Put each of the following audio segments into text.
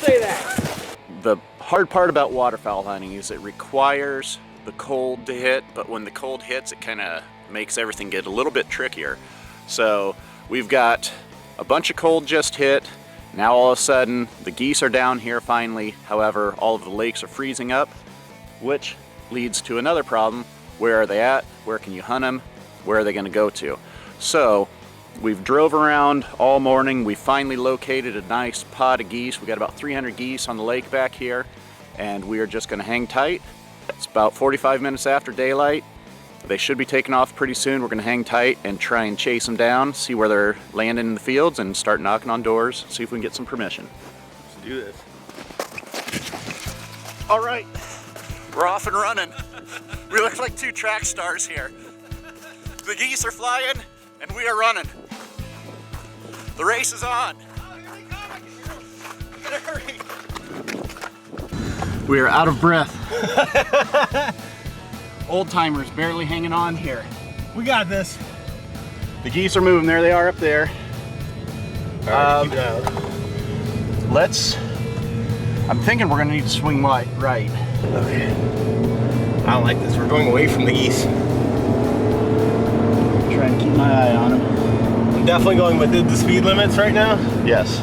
say that. The hard part about waterfowl hunting is it requires the cold to hit, but when the cold hits, it kind of makes everything get a little bit trickier. So we've got a bunch of cold just hit. Now all of a sudden, the geese are down here finally. However, all of the lakes are freezing up, which leads to another problem. Where are they at? Where can you hunt them? Where are they gonna go to? So we've drove around all morning. We finally located a nice pod of geese. We got about 300 geese on the lake back here, and we are just gonna hang tight. It's about 45 minutes after daylight. They should be taking off pretty soon. We're gonna hang tight and try and chase them down, see where they're landing in the fields, and start knocking on doors, see if we can get some permission. Let's do this. All right, we're off and running. We look like two track stars here. The geese are flying and we are running. The race is on. Hurry. We are out of breath. Old timers barely hanging on here. We got this. The geese are moving. There they are up there. All right, keep it out. I'm thinking we're gonna need to swing right. Okay. I don't like this. We're going away from the geese. Trying to keep my eye on them. I'm definitely going within the speed limits right now. Yes.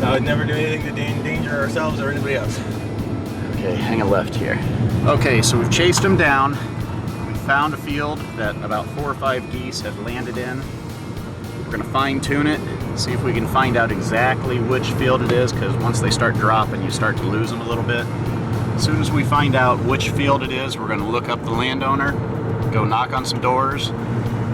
I would never do anything to endanger ourselves or anybody else. Okay, hang a left here. Okay, so we've chased them down. We found a field that about 4 or 5 geese had landed in. We're gonna fine tune it, see if we can find out exactly which field it is, because once they start dropping, you start to lose them a little bit. As soon as we find out which field it is, we're gonna look up the landowner, go knock on some doors.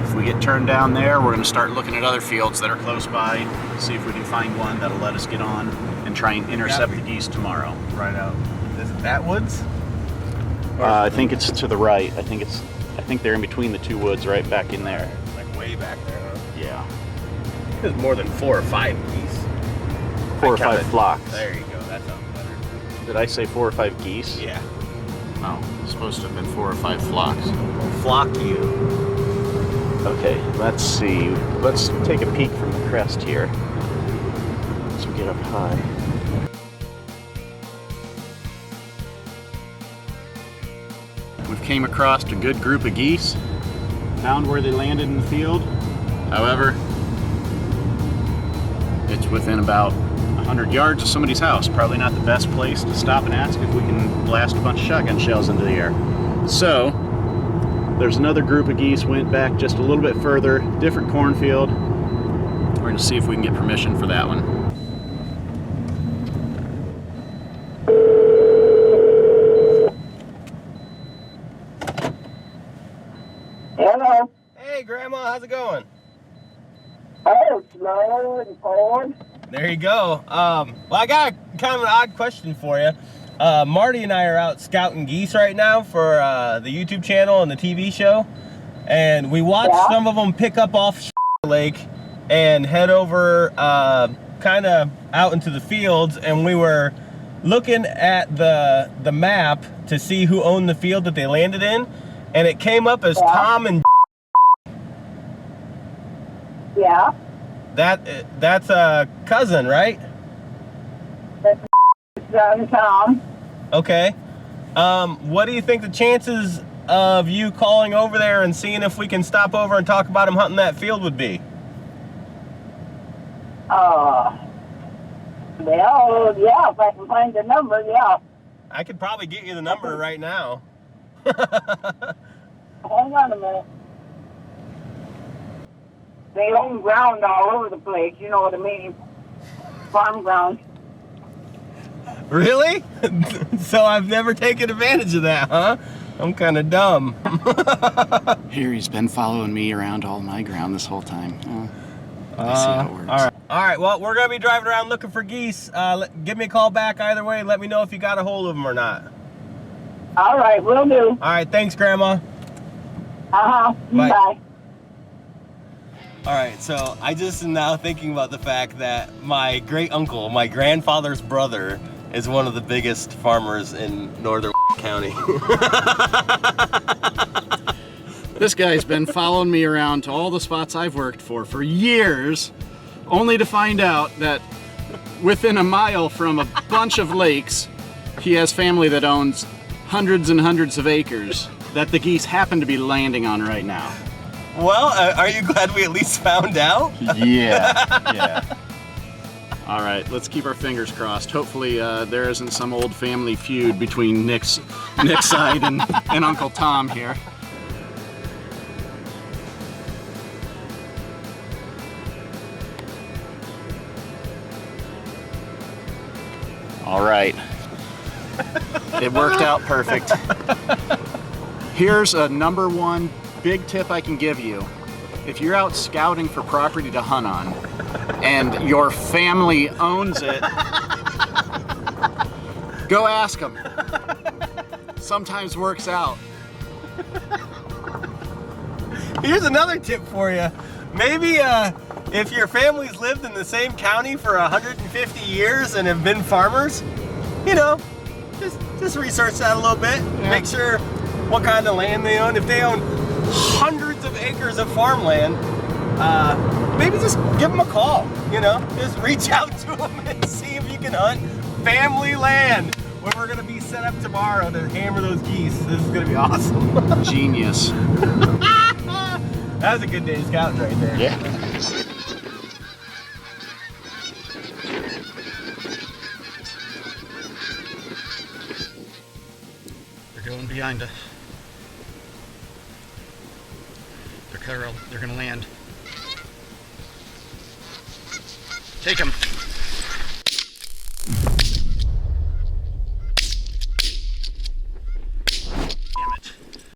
If we get turned down there, we're gonna start looking at other fields that are close by, see if we can find one that'll let us get on and try and intercept the geese tomorrow. Right out. Is it that woods? I think it's to the right. I think they're in between the two woods right back in there. Like way back there, huh? Yeah. There's more than 4 or 5 geese. 4 or 5 flocks. There you go. That sounds better. Did I say 4 or 5 geese? Yeah. No, it's supposed to have been 4 or 5 flocks. Flock you. Okay, let's see. Let's take a peek from the crest here. As we get up high. We've came across a good group of geese. Found where they landed in the field. However, it's within about 100 yards of somebody's house. Probably not the best place to stop and ask if we can blast a bunch of shotgun shells into the air. So, there's another group of geese went back just a little bit further, different cornfield. We're gonna see if we can get permission for that one. Hello. Hey, Grandma, how's it going? Oh, slow and forward. There you go. Well, I got kind of an odd question for you. Marty and I are out scouting geese right now for the YouTube channel and the TV show, and we watched some of them pick up off Lake and head over kind of out into the fields, and we were looking at the map to see who owned the field that they landed in, and it came up as Tom and Yeah. that's a cousin, right? That's son Tom. Okay. What do you think the chances of you calling over there and seeing if we can stop over and talk about him hunting that field would be? Well, yeah, if I can find the number, yeah. I could probably get you the number right now. Hang on a minute. They own ground all over the place, you know what I mean? Farm ground. Really? So I've never taken advantage of that, huh? I'm kind of dumb. Here, he's been following me around all my ground this whole time. I see how it works. All right, well, we're going to be driving around looking for geese. Give me a call back either way. Let me know if you got a hold of them or not. All right, will do. All right, thanks, Grandma. Bye. Bye. All right, so I just am now thinking about the fact that my great uncle, my grandfather's brother, is one of the biggest farmers in northern county. This guy's been following me around to all the spots I've worked for years, only to find out that within a mile from a bunch of lakes. He has family that owns hundreds and hundreds of acres that the geese happen to be landing on right now. Well, are you glad we at least found out? Yeah, yeah. All right, let's keep our fingers crossed. Hopefully there isn't some old family feud between Nick's side and Uncle Tom here. All right. It worked out perfect. Here's a number one big tip I can give you. If you're out scouting for property to hunt on and your family owns it, go ask them. Sometimes works out. Here's another tip for you. Maybe if your family's lived in the same county for 150 years and have been farmers, you know, just research that a little bit. Yeah. Make sure what kind of land they own. If they own hundreds of acres of farmland, maybe just give them a call, you know? Just reach out to them and see if you can hunt family land when we're gonna be set up tomorrow to hammer those geese. This is gonna be awesome. Genius. That was a good day scouting right there. Yeah. They're going behind us. They're gonna land. Take them.